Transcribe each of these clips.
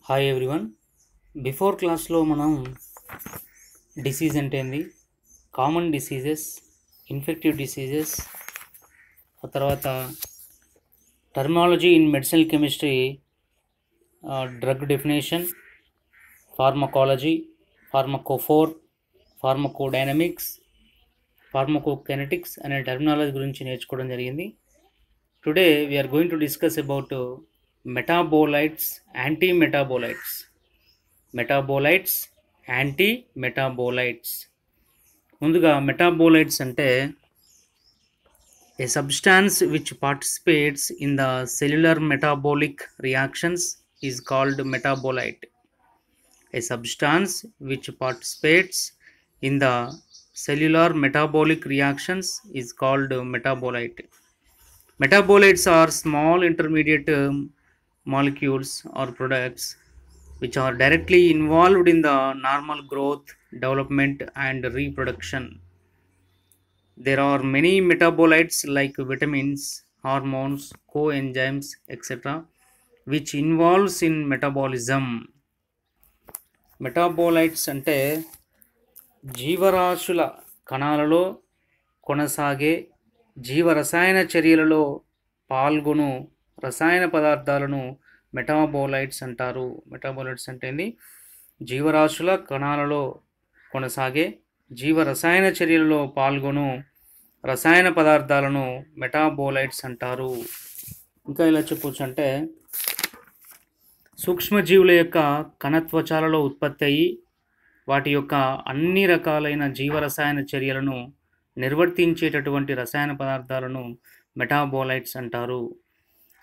Hi everyone. Before క్లాస్లో మనం disease అంటే ఏంది, కామన్ డిసీజెస్, ఇన్ఫెక్టివ్ డిసీజెస్, ఆ తర్వాత terminology in medicinal chemistry, drug definition, pharmacology, pharmacophore, pharmacodynamics, pharmacokinetics అనే టర్మినాలజీ గురించి నేర్చుకోవడం జరిగింది. Today we are going to discuss about metabolites, anti metabolites, anti metabolites. ముందుగా మెటాబోలైట్స్ అంటే a substance which participates in the cellular metabolic reactions is called metabolite. A substance which participates in the cellular metabolic reactions is called metabolite. Metabolites are small intermediate molecules or products which are directly involved in the normal growth, development and reproduction. There are many metabolites like vitamins, hormones, coenzymes, etc. which involves in metabolism. Metabolites అంటే జీవరాశుల కణాలలో కొనసాగే జీవరసాయన చర్యలలో పాల్గొను రసాయన పదార్థాలను metabolites అంటారు. Metabolites అంటే ఏంది? జీవరాశుల కణాలలో కొనసాగే జీవరసాయన చర్యలలో పాల్గొను రసాయన పదార్థాలను మెటాబోలైట్స్ అంటారు. ఇంకా ఇలా చెప్పొచ్చు అంటే సూక్ష్మజీవుల యొక్క కణత్వచాలలో ఉత్పత్తి అయ్యి వాటి యొక్క అన్ని రకాలైన జీవరసాయన చర్యలను నిర్వర్తించేటటువంటి రసాయన పదార్థాలను మెటాబోలైట్స్ అంటారు.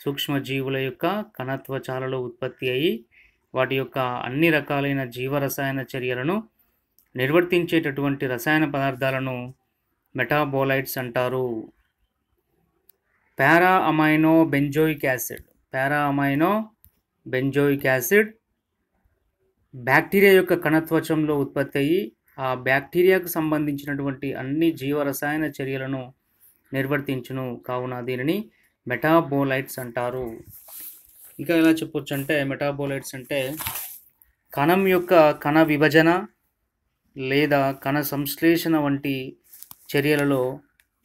సూక్ష్మజీవుల యొక్క కణత్వచాలలో ఉత్పత్తి అయ్యి వాటి యొక్క అన్ని రకాలైన జీవరసాయన చర్యలను నిర్వర్తించేటటువంటి రసాయన పదార్థాలను మెటాబోలైట్స్ అంటారు. పారా అమైనో బెంజోయిక్ యాసిడ్ బ్యాక్టీరియా యొక్క కణత్వచంలో ఉత్పత్తి అయ్యి ఆ బ్యాక్టీరియాకు సంబంధించినటువంటి అన్ని జీవరసాయన చర్యలను నిర్వర్తించును, కావున దీనిని మెటాబోలైట్స్ అంటారు. ఇంకా ఎలా చెప్పొచ్చు అంటే మెటాబోలైట్స్ అంటే కణం యొక్క కణ విభజన లేదా కణ సంశ్లేషణ వంటి చర్యలలో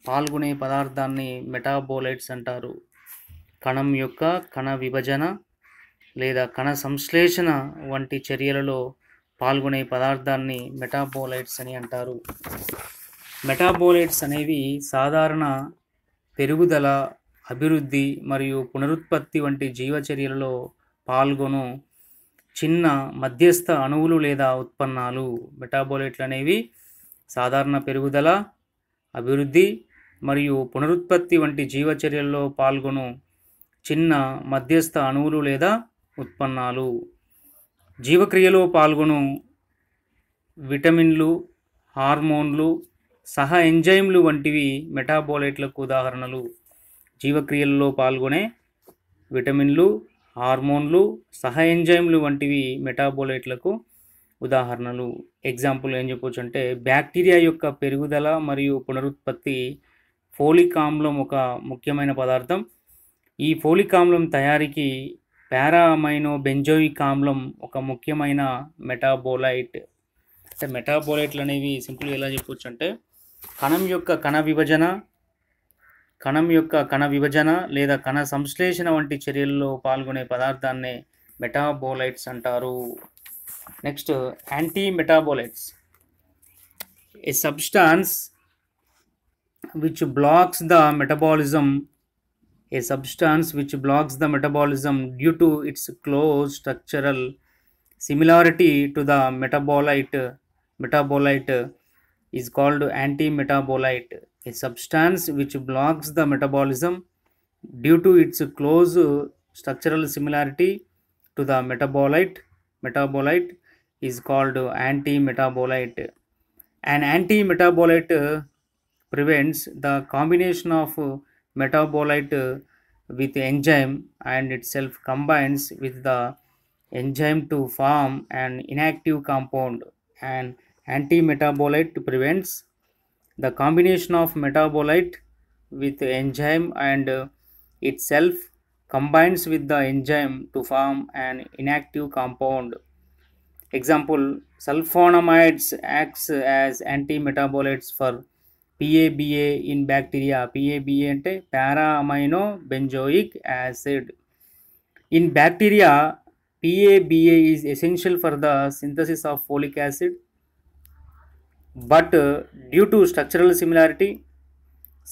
పాల్గొనే పదార్థాన్ని మెటాబోలైట్స్ అంటారు. కణం యొక్క కణ విభజన లేదా కణ సంశ్లేషణ వంటి చర్యలలో పాల్గొనే పదార్థాన్ని మెటాబోలైట్స్ అని అంటారు. మెటాబోలైట్స్ అనేవి సాధారణ పెరుగుదల, అభివృద్ధి మరియు పునరుత్పత్తి వంటి జీవచర్యలలో పాల్గొను చిన్న మధ్యస్థ అణువులు లేదా ఉత్పన్నాలు. మెటాబోలైట్లు అనేవి సాధారణ పెరుగుదల, అభివృద్ధి మరియు పునరుత్పత్తి వంటి జీవచర్యలలో పాల్గొను చిన్న మధ్యస్థ అణువులు లేదా ఉత్పన్నాలు. జీవక్రియలో పాల్గొను విటమిన్లు, హార్మోన్లు, సహ ఎంజైమ్లు వంటివి మెటాబోలైట్లకు ఉదాహరణలు. జీవక్రియలలో పాల్గొనే విటమిన్లు, హార్మోన్లు, సహ ఎంజైమ్లు వంటివి మెటాబోలైట్లకు ఉదాహరణలు. ఎగ్జాంపుల్ ఏం చెప్పొచ్చు అంటే బ్యాక్టీరియా యొక్క పెరుగుదల మరియు పునరుత్పత్తి ఫోలిక్ ఆమ్లం ఒక ముఖ్యమైన పదార్థం. ఈ ఫోలిక్ ఆమ్లం తయారీకి పారా అమైనో బెంజోయిక్ ఆమ్లం ఒక ముఖ్యమైన మెటాబోలైట్. అంటే మెటాబోలైట్లు అనేవి సింపుల్గా ఎలా చెప్పొచ్చు అంటే కణం యొక్క కణ విభజన లేదా కణ సంశ్లేషణ వంటి చర్యల్లో పాల్గొనే పదార్థాన్నే మెటాబోలైట్స్ అంటారు. Next anti metabolites. A substance which blocks the metabolism due to its close structural similarity to the metabolite is called anti-metabolite. A substance which blocks the metabolism due to its close structural similarity to the metabolite is called anti-metabolite. An anti-metabolite prevents the combination of metabolite with enzyme and itself combines with the enzyme to form an inactive compound. An anti-metabolite prevents the combination of metabolite with enzyme and itself combines with the enzyme to form an inactive compound. Example, sulfonamides acts as anti-metabolites for PABA in bacteria. PABA అంటే para amino benzoic acid. In bacteria, PABA is essential for the synthesis of folic acid, but due to structural similarity,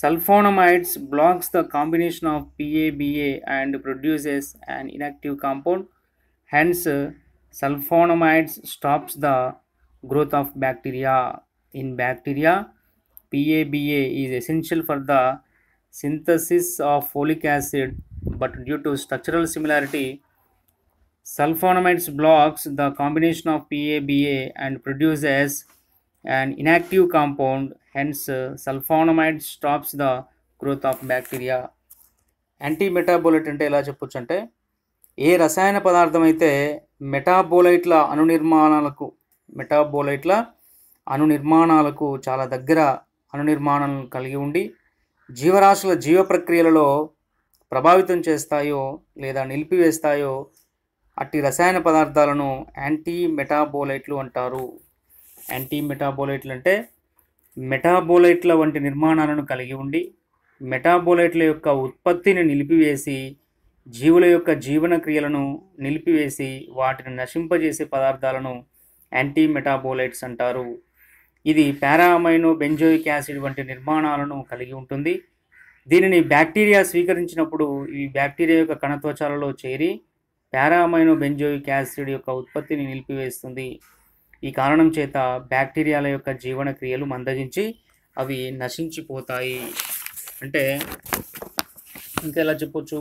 sulfonamides blocks the combination of PABA and produces an inactive compound. Hence, sulfonamides stops the growth of bacteria. In bacteria, PABA is essential for the synthesis of folic acid, but due to structural similarity, sulfonamides blocks the combination of PABA and produces an inactive compound. Hence, sulfonamide stops the growth of bacteria. Anti metabolite అంటే ఎలా చెప్పొచ్చు అంటే, ఏ రసాయన పదార్థం అయితే మెటాబోలైట్ల అణునిర్మాణాలకు చాలా దగ్గర అణునిర్మాణాలను కలిగి ఉండి జీవరాశుల జీవ ప్రక్రియలలో ప్రభావితం చేస్తాయో లేదా నిలిపివేస్తాయో అట్టి రసాయన పదార్థాలను యాంటీ మెటాబోలైట్లు అంటారు. యాంటీ మెటాబోలైట్లు అంటే మెటాబోలైట్ల వంటి నిర్మాణాలను కలిగి ఉండి మెటాబోలైట్ల యొక్క ఉత్పత్తిని నిలిపివేసి జీవుల యొక్క జీవన క్రియలను నిలిపివేసి వాటిని నశింపజేసే పదార్థాలను యాంటీ మెటాబోలైట్స్ అంటారు. ఇది పారా అమైనో బెంజోయిక్ యాసిడ్ వంటి నిర్మాణాలను కలిగి ఉంటుంది. దీనిని బ్యాక్టీరియా స్వీకరించినప్పుడు ఈ బ్యాక్టీరియా యొక్క కణత్వచాలలో చేరి పారా అమైనో బెంజోయిక్ యాసిడ్ యొక్క ఉత్పత్తిని నిలిపివేస్తుంది. ఈ కారణం చేత బ్యాక్టీరియాల యొక్క జీవన క్రియలు మందగించి అవి నశించిపోతాయి. అంటే ఇంకెలా చెప్పొచ్చు,